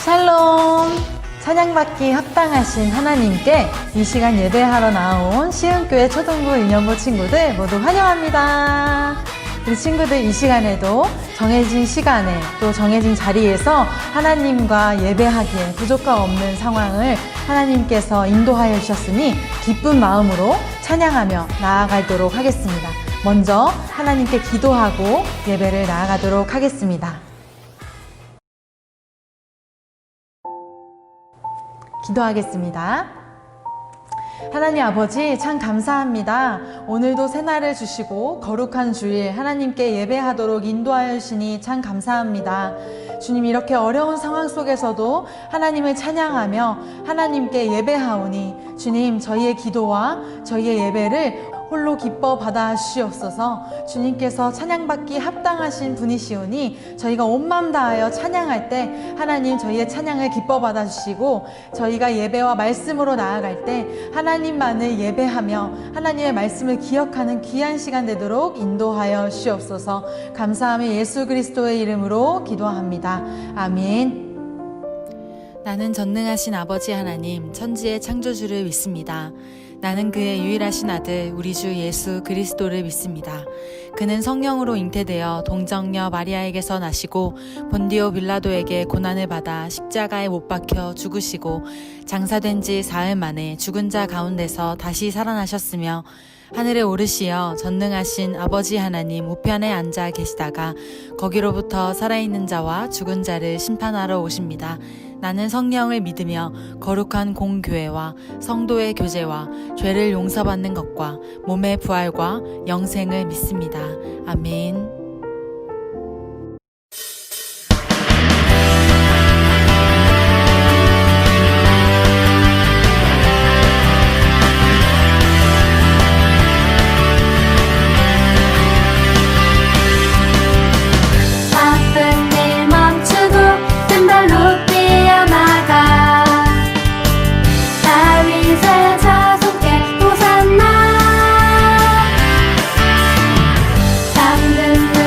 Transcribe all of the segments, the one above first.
샬롬! 찬양받기 합당하신 하나님께 이 시간 예배하러 나온 시흥교회 초등부 유년부 친구들 모두 환영합니다. 우리 친구들 이 시간에도 정해진 시간에 또 정해진 자리에서 하나님과 예배하기에 부족함 없는 상황을 하나님께서 인도하여 주셨으니 기쁜 마음으로 찬양하며 나아가도록 하겠습니다. 먼저 하나님께 기도하고 예배를 나아가도록 하겠습니다. 기도하겠습니다. 하나님 아버지 참 감사합니다. 오늘도 새날을 주시고 거룩한 주일 하나님께 예배하도록 인도하여 주시니 참 감사합니다. 주님, 이렇게 어려운 상황 속에서도 하나님을 찬양하며 하나님께 예배하오니 주님, 저희의 기도와 저희의 예배를 홀로 기뻐 받아 주시옵소서. 주님께서 찬양받기 합당하신 분이시오니 저희가 온 마음 다하여 찬양할 때 하나님 저희의 찬양을 기뻐 받아 주시고, 저희가 예배와 말씀으로 나아갈 때 하나님만을 예배하며 하나님의 말씀을 기억하는 귀한 시간 되도록 인도하여 주시옵소서. 감사하며 예수 그리스도의 이름으로 기도합니다. 아멘. 나는 전능하신 아버지 하나님, 천지의 창조주를 믿습니다. 나는 그의 유일하신 아들 우리 주 예수 그리스도를 믿습니다. 그는 성령으로 잉태되어 동정녀 마리아에게서 나시고 본디오 빌라도에게 고난을 받아 십자가에 못 박혀 죽으시고 장사된 지 사흘 만에 죽은 자 가운데서 다시 살아나셨으며 하늘에 오르시어 전능하신 아버지 하나님 우편에 앉아 계시다가 거기로부터 살아있는 자와 죽은 자를 심판하러 오십니다. 나는 성령을 믿으며 거룩한 공교회와 성도의 교제와 죄를 용서받는 것과 몸의 부활과 영생을 믿습니다. 아멘. 당근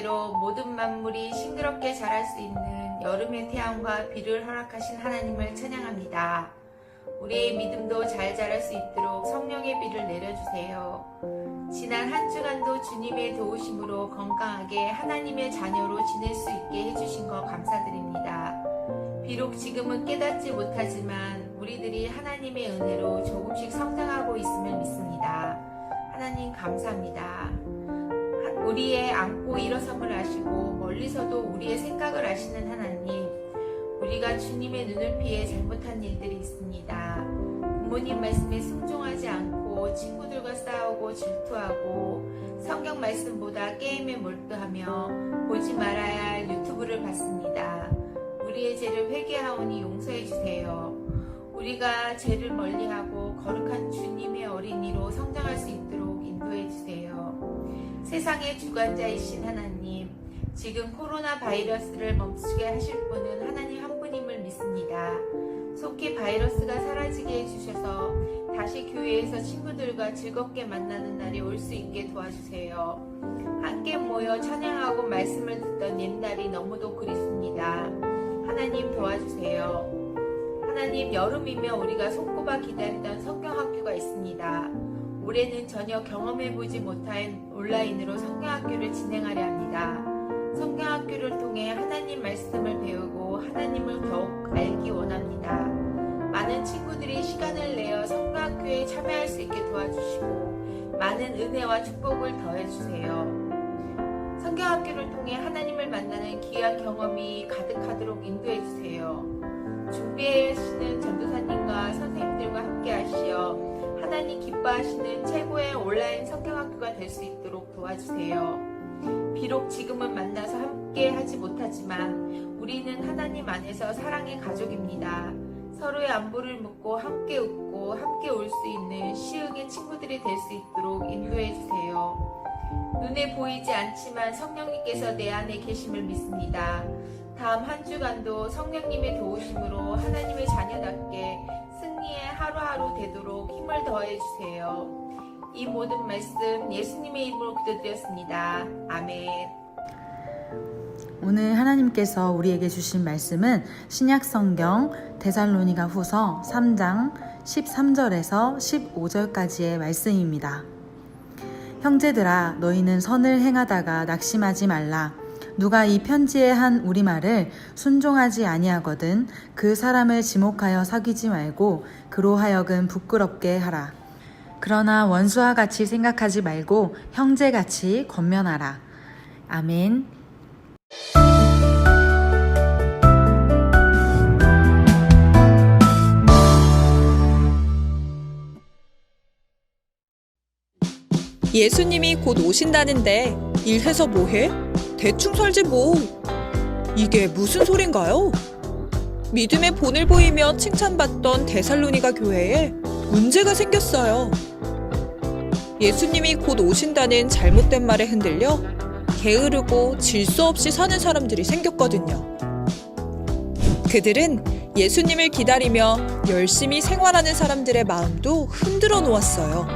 말씀대로 모든 만물이 싱그럽게 자랄 수 있는 여름의 태양과 비를 허락하신 하나님을 찬양합니다. 우리의 믿음도 잘 자랄 수 있도록 성령의 비를 내려주세요. 지난 한 주간도 주님의 도우심으로 건강하게 하나님의 자녀로 지낼 수 있게 해주신 것 감사드립니다. 비록 지금은 깨닫지 못하지만 우리들이 하나님의 은혜로 조금씩 성장하고 있음을 믿습니다. 하나님 감사합니다. 우리의 앉고 일어섬을 아시고 멀리서도 우리의 생각을 아시는 하나님, 우리가 주님의 눈을 피해 잘못한 일들이 있습니다. 부모님 말씀에 순종하지 않고 친구들과 싸우고 질투하고 성경 말씀보다 게임에 몰두하며 보지 말아야 할 유튜브를 봤습니다. 우리의 죄를 회개하오니 용서해 주세요. 우리가 죄를 멀리하고 거룩한 주님의 어린이로 성장할 수 있도록 인도해 주세요. 세상의 주관자이신 하나님, 지금 코로나 바이러스를 멈추게 하실 분은 하나님 한 분임을 믿습니다. 속히 바이러스가 사라지게 해주셔서 다시 교회에서 친구들과 즐겁게 만나는 날이 올 수 있게 도와주세요. 함께 모여 찬양하고 말씀을 듣던 옛날이 너무도 그립습니다. 하나님 도와주세요. 하나님, 여름이면 우리가 손꼽아 기다리던 성경학교가 있습니다. 올해는 전혀 경험해보지 못한 온라인으로 성경학교를 진행하려 합니다. 성경학교를 통해 하나님 말씀을 배우고 하나님을 더욱 알기 원합니다. 많은 친구들이 시간을 내어 성경학교에 참여할 수 있게 도와주시고 많은 은혜와 축복을 더해주세요. 성경학교를 통해 하나님을 만나는 귀한 경험이 가득하도록 인도해주세요. 준비하시는 전도사님과 선생님들과 함께 하시어 하나님 기뻐하시는 최고의 온라인 성경학교가 될 수 있도록 도와주세요. 비록 지금은 만나서 함께 하지 못하지만 우리는 하나님 안에서 사랑의 가족입니다. 서로의 안부를 묻고 함께 웃고 함께 올 수 있는 시흥의 친구들이 될 수 있도록 인도해 주세요. 눈에 보이지 않지만 성령님께서 내 안에 계심을 믿습니다. 다음 한 주간도 성령님의 도우심으로 하나님의 자녀답게 승리의 하루하루 되도록 힘을 더해 주세요. 이 모든 말씀 예수님의 이름으로 기도드렸습니다. 아멘. 오늘 하나님께서 우리에게 주신 말씀은 신약성경 데살로니가 후서 3장 13절에서 15절까지의 말씀입니다. 형제들아, 너희는 선을 행하다가 낙심하지 말라. 누가 이 편지에 한 우리말을 순종하지 아니하거든 그 사람을 지목하여 사귀지 말고 그로 하여금 부끄럽게 하라. 그러나 원수와 같이 생각하지 말고 형제같이 권면하라. 아멘. 예수님이 곧 오신다는데 일해서 뭐해? 대충 살지 뭐. 이게 무슨 소린가요? 믿음의 본을 보이며 칭찬받던 데살로니가 교회에 문제가 생겼어요. 예수님이 곧 오신다는 잘못된 말에 흔들려 게으르고 질서 없이 사는 사람들이 생겼거든요. 그들은 예수님을 기다리며 열심히 생활하는 사람들의 마음도 흔들어 놓았어요.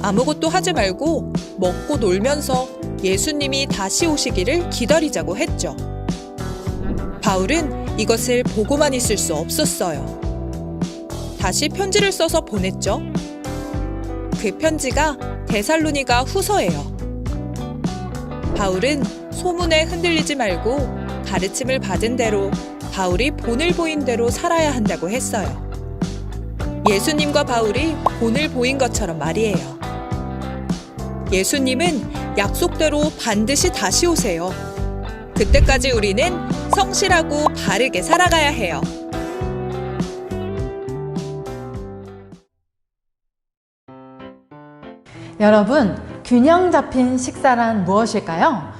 아무것도 하지 말고 먹고 놀면서 예수님이 다시 오시기를 기다리자고 했죠. 바울은 이것을 보고만 있을 수 없었어요. 다시 편지를 써서 보냈죠. 그 편지가 데살로니가 후서예요. 바울은 소문에 흔들리지 말고 가르침을 받은 대로 바울이 본을 보인 대로 살아야 한다고 했어요. 예수님과 바울이 본을 보인 것처럼 말이에요. 예수님은 약속대로 반드시 다시 오세요. 그때까지 우리는 성실하고 바르게 살아가야 해요. 여러분, 균형 잡힌 식사란 무엇일까요?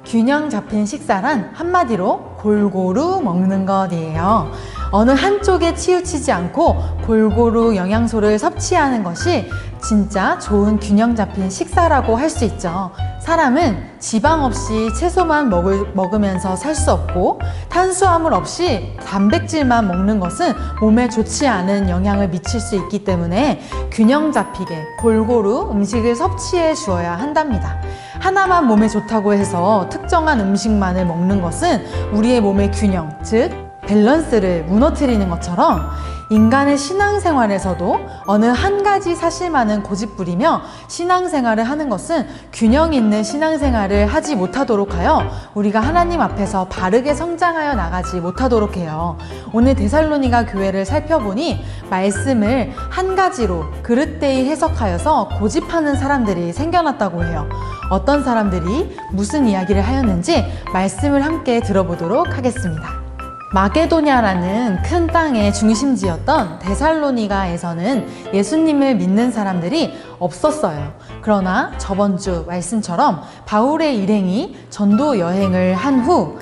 균형 잡힌 식사란 한마디로 골고루 먹는 것이에요. 어느 한쪽에 치우치지 않고 골고루 영양소를 섭취하는 것이 진짜 좋은 균형 잡힌 식사라고 할 수 있죠. 사람은 지방 없이 채소만 먹으면서 살 수 없고 탄수화물 없이 단백질만 먹는 것은 몸에 좋지 않은 영향을 미칠 수 있기 때문에 균형 잡히게 골고루 음식을 섭취해 주어야 한답니다. 하나만 몸에 좋다고 해서 특정한 음식만을 먹는 것은 우리의 몸의 균형, 즉 밸런스를 무너뜨리는 것처럼 인간의 신앙생활에서도 어느 한 가지 사실만은 고집부리며 신앙생활을 하는 것은 균형 있는 신앙생활을 하지 못하도록 하여 우리가 하나님 앞에서 바르게 성장하여 나가지 못하도록 해요. 오늘 데살로니가 교회를 살펴보니 말씀을 한 가지로 그릇되이 해석하여서 고집하는 사람들이 생겨났다고 해요. 어떤 사람들이 무슨 이야기를 하였는지 말씀을 함께 들어보도록 하겠습니다. 마게도냐라는 큰 땅의 중심지였던 데살로니가에서는 예수님을 믿는 사람들이 없었어요. 그러나 저번 주 말씀처럼 바울의 일행이 전도 여행을 한 후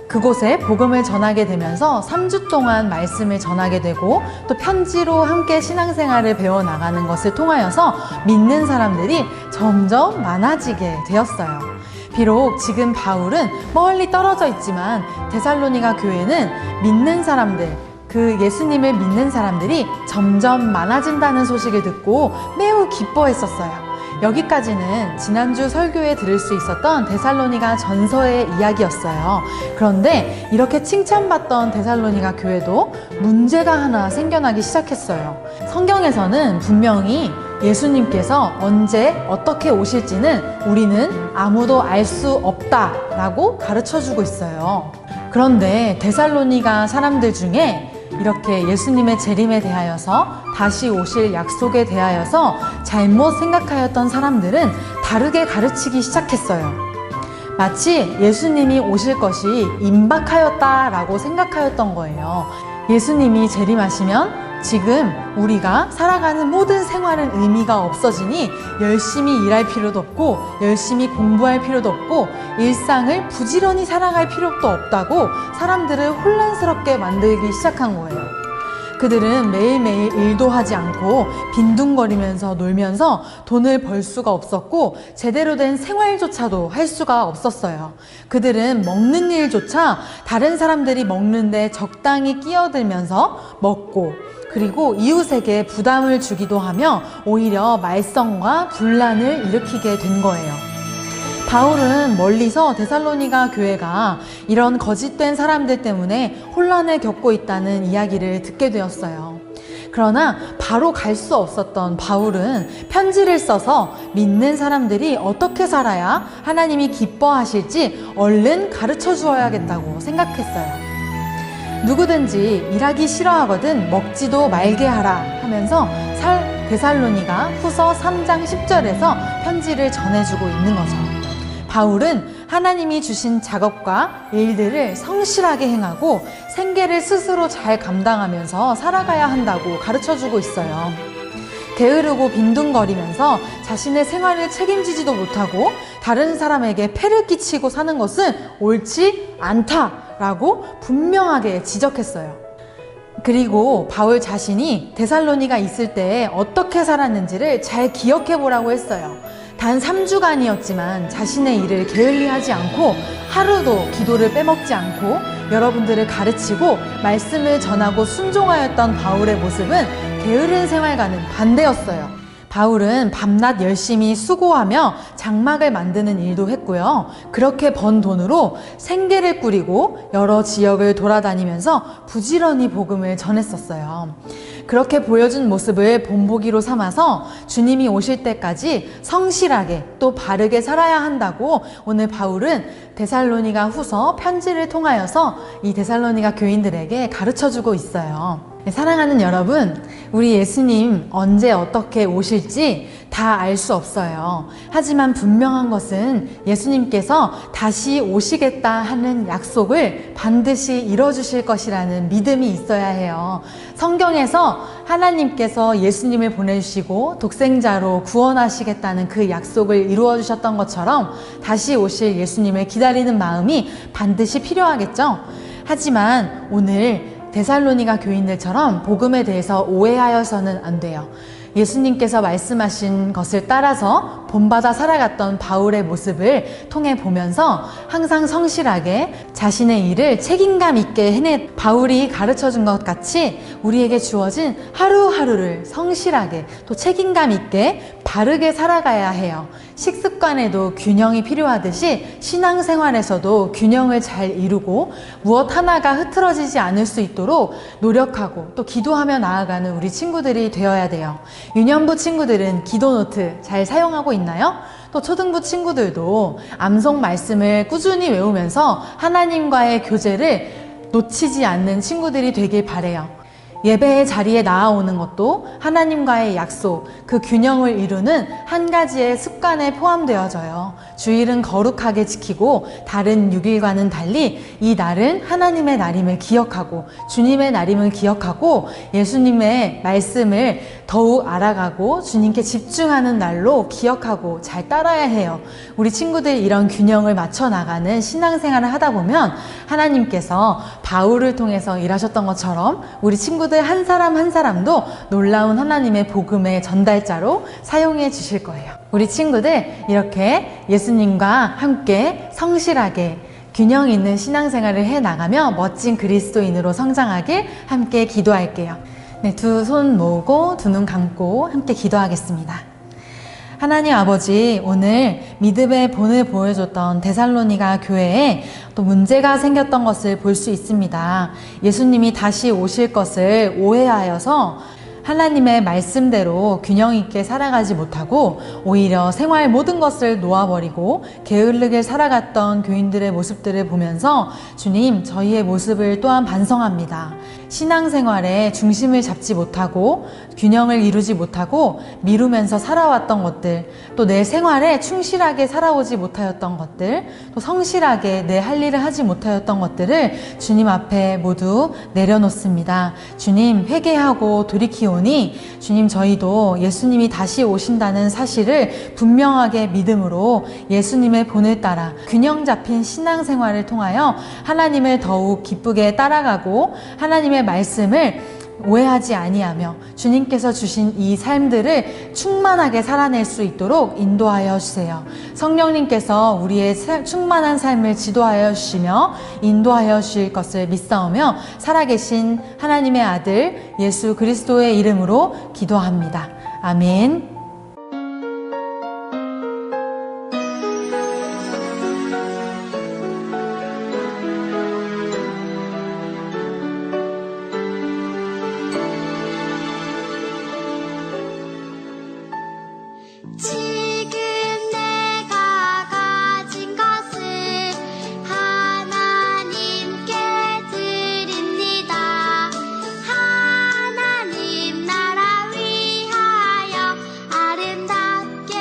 그곳에 복음을 전하게 되면서 3주 동안 말씀을 전하게 되고 또 편지로 함께 신앙생활을 배워나가는 것을 통하여서 믿는 사람들이 점점 많아지게 되었어요. 비록 지금 바울은 멀리 떨어져 있지만 데살로니가 교회는 믿는 사람들, 그 예수님을 믿는 사람들이 점점 많아진다는 소식을 듣고 매우 기뻐했었어요. 여기까지는 지난주 설교에 들을 수 있었던 데살로니가 전서의 이야기였어요. 그런데 이렇게 칭찬받던 데살로니가 교회도 문제가 하나 생겨나기 시작했어요. 성경에서는 분명히 예수님께서 언제 어떻게 오실지는 우리는 아무도 알 수 없다라고 가르쳐주고 있어요. 그런데 데살로니가 사람들 중에 이렇게 예수님의 재림에 대하여서 다시 오실 약속에 대하여서 잘못 생각하였던 사람들은 다르게 가르치기 시작했어요. 마치 예수님이 오실 것이 임박하였다라고 생각하였던 거예요. 예수님이 재림하시면 지금 우리가 살아가는 모든 생활은 의미가 없어지니 열심히 일할 필요도 없고 열심히 공부할 필요도 없고 일상을 부지런히 살아갈 필요도 없다고 사람들을 혼란스럽게 만들기 시작한 거예요. 그들은 매일매일 일도 하지 않고 빈둥거리면서 놀면서 돈을 벌 수가 없었고 제대로 된 생활조차도 할 수가 없었어요. 그들은 먹는 일조차 다른 사람들이 먹는데 적당히 끼어들면서 먹고 그리고 이웃에게 부담을 주기도 하며 오히려 말썽과 분란을 일으키게 된 거예요. 바울은 멀리서 데살로니가 교회가 이런 거짓된 사람들 때문에 혼란을 겪고 있다는 이야기를 듣게 되었어요. 그러나 바로 갈 수 없었던 바울은 편지를 써서 믿는 사람들이 어떻게 살아야 하나님이 기뻐하실지 얼른 가르쳐 주어야겠다고 생각했어요. 누구든지 일하기 싫어하거든 먹지도 말게 하라 하면서 데살로니가 후서 3장 10절에서 편지를 전해주고 있는 거죠. 바울은 하나님이 주신 작업과 일들을 성실하게 행하고 생계를 스스로 잘 감당하면서 살아가야 한다고 가르쳐주고 있어요. 게으르고 빈둥거리면서 자신의 생활을 책임지지도 못하고 다른 사람에게 폐를 끼치고 사는 것은 옳지 않다라고 분명하게 지적했어요. 그리고 바울 자신이 데살로니가 있을 때 어떻게 살았는지를 잘 기억해 보라고 했어요. 단 3주간이었지만 자신의 일을 게을리하지 않고 하루도 기도를 빼먹지 않고 여러분들을 가르치고 말씀을 전하고 순종하였던 바울의 모습은 게으른 생활과는 반대였어요. 바울은 밤낮 열심히 수고하며 장막을 만드는 일도 했고요. 그렇게 번 돈으로 생계를 꾸리고 여러 지역을 돌아다니면서 부지런히 복음을 전했었어요. 그렇게 보여준 모습을 본보기로 삼아서 주님이 오실 때까지 성실하게 또 바르게 살아야 한다고 오늘 바울은 데살로니가 후서 편지를 통하여서 이 데살로니가 교인들에게 가르쳐주고 있어요. 사랑하는 여러분, 우리 예수님 언제 어떻게 오실지 다 알 수 없어요. 하지만 분명한 것은 예수님께서 다시 오시겠다 하는 약속을 반드시 이뤄주실 것이라는 믿음이 있어야 해요. 성경에서 하나님께서 예수님을 보내주시고 독생자로 구원하시겠다는 그 약속을 이루어 주셨던 것처럼 다시 오실 예수님을 기다리는 마음이 반드시 필요하겠죠. 하지만 오늘 데살로니가 교인들처럼 복음에 대해서 오해하여서는 안 돼요. 예수님께서 말씀하신 것을 따라서 본받아 살아갔던 바울의 모습을 통해 보면서 항상 성실하게 자신의 일을 책임감 있게 바울이 가르쳐 준 것 같이 우리에게 주어진 하루하루를 성실하게 또 책임감 있게 바르게 살아가야 해요. 식습관에도 균형이 필요하듯이 신앙생활에서도 균형을 잘 이루고 무엇 하나가 흐트러지지 않을 수 있도록 노력하고 또 기도하며 나아가는 우리 친구들이 되어야 돼요. 유년부 친구들은 기도노트 잘 사용하고 있나요? 또 초등부 친구들도 암송 말씀을 꾸준히 외우면서 하나님과의 교제를 놓치지 않는 친구들이 되길 바래요. 예배의 자리에 나아오는 것도 하나님과의 약속, 그 균형을 이루는 한 가지의 습관에 포함되어져요. 주일은 거룩하게 지키고 다른 6일과는 달리 이 날은 하나님의 날임을 기억하고 주님의 날임을 기억하고 예수님의 말씀을 더욱 알아가고 주님께 집중하는 날로 기억하고 잘 따라야 해요. 우리 친구들 이런 균형을 맞춰 나가는 신앙생활을 하다 보면 하나님께서 바울을 통해서 일하셨던 것처럼 우리 친구들 한 사람 한 사람도 놀라운 하나님의 복음의 전달자로 사용해 주실 거예요. 우리 친구들 이렇게 예수님과 함께 성실하게 균형 있는 신앙생활을 해 나가며 멋진 그리스도인으로 성장하길 함께 기도할게요. 네, 두 손 모으고 두 눈 감고 함께 기도하겠습니다. 하나님 아버지, 오늘 믿음의 본을 보여줬던 데살로니가 교회에 또 문제가 생겼던 것을 볼 수 있습니다. 예수님이 다시 오실 것을 오해하여서 하나님의 말씀대로 균형 있게 살아가지 못하고 오히려 생활 모든 것을 놓아버리고 게으르게 살아갔던 교인들의 모습들을 보면서 주님, 저희의 모습을 또한 반성합니다. 신앙생활에 중심을 잡지 못하고 균형을 이루지 못하고 미루면서 살아왔던 것들, 또 내 생활에 충실하게 살아오지 못하였던 것들, 또 성실하게 내 할 일을 하지 못하였던 것들을 주님 앞에 모두 내려놓습니다. 주님, 회개하고 돌이키오니 주님, 저희도 예수님이 다시 오신다는 사실을 분명하게 믿음으로 예수님의 본을 따라 균형 잡힌 신앙생활을 통하여 하나님을 더욱 기쁘게 따라가고 하나님의 말씀을 오해하지 아니하며 주님께서 주신 이 삶들을 충만하게 살아낼 수 있도록 인도하여 주세요. 성령님께서 우리의 충만한 삶을 지도하여 주시며 인도하여 주실 것을 믿사오며 살아계신 하나님의 아들 예수 그리스도의 이름으로 기도합니다. 아멘. 지금 내가 가진 것을 하나님께 드립니다. 하나님 나라 위하여 아름답게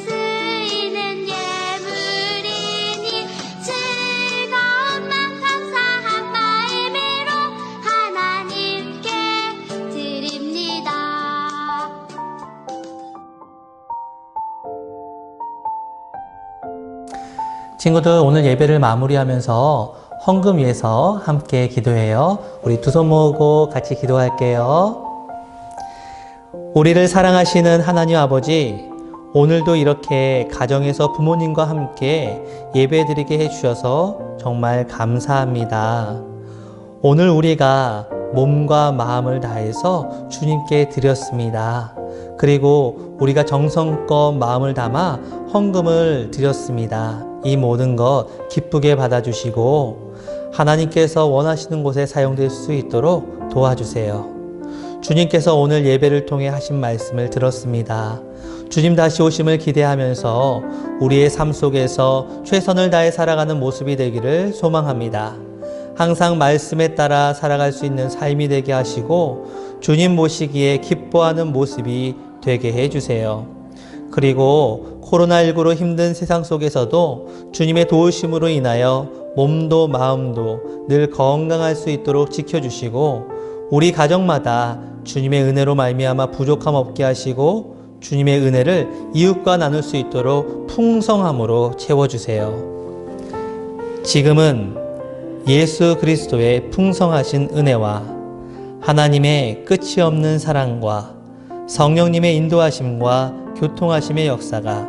쓰이는 예물이니 즐거움만 감사한 마음으로 하나님께 드립니다. 친구들, 오늘 예배를 마무리하면서 헌금 위해서 함께 기도해요. 우리 두 손 모으고 같이 기도할게요. 우리를 사랑하시는 하나님 아버지, 오늘도 이렇게 가정에서 부모님과 함께 예배드리게 해주셔서 정말 감사합니다. 오늘 우리가 몸과 마음을 다해서 주님께 드렸습니다. 그리고 우리가 정성껏 마음을 담아 헌금을 드렸습니다. 이 모든 것 기쁘게 받아주시고 하나님께서 원하시는 곳에 사용될 수 있도록 도와주세요. 주님께서 오늘 예배를 통해 하신 말씀을 들었습니다. 주님 다시 오심을 기대하면서 우리의 삶 속에서 최선을 다해 살아가는 모습이 되기를 소망합니다. 항상 말씀에 따라 살아갈 수 있는 삶이 되게 하시고 주님 모시기에 기뻐하는 모습이 되게 해주세요. 그리고 코로나19로 힘든 세상 속에서도 주님의 도우심으로 인하여 몸도 마음도 늘 건강할 수 있도록 지켜주시고 우리 가정마다 주님의 은혜로 말미암아 부족함 없게 하시고 주님의 은혜를 이웃과 나눌 수 있도록 풍성함으로 채워주세요. 지금은 예수 그리스도의 풍성하신 은혜와 하나님의 끝이 없는 사랑과 성령님의 인도하심과 교통하심의 역사가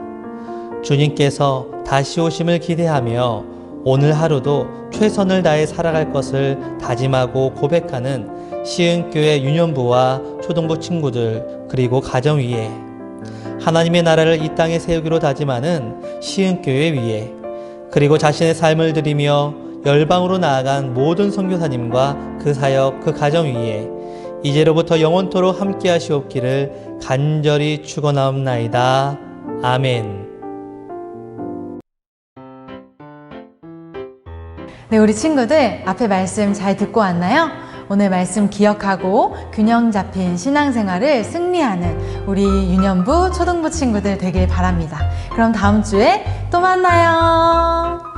주님께서 다시 오심을 기대하며 오늘 하루도 최선을 다해 살아갈 것을 다짐하고 고백하는 시흥교회 유년부와 초등부 친구들 그리고 가정 위에 하나님의 나라를 이 땅에 세우기로 다짐하는 시흥교회 위에 그리고 자신의 삶을 드리며 열방으로 나아간 모든 선교사님과 그 사역 그 가정 위에 이제로부터 영원토록 함께 하시옵기를 간절히 축원하옵나이다. 아멘. 네, 우리 친구들 앞에 말씀 잘 듣고 왔나요? 오늘 말씀 기억하고 균형 잡힌 신앙생활을 승리하는 우리 유년부, 초등부 친구들 되길 바랍니다. 그럼 다음 주에 또 만나요.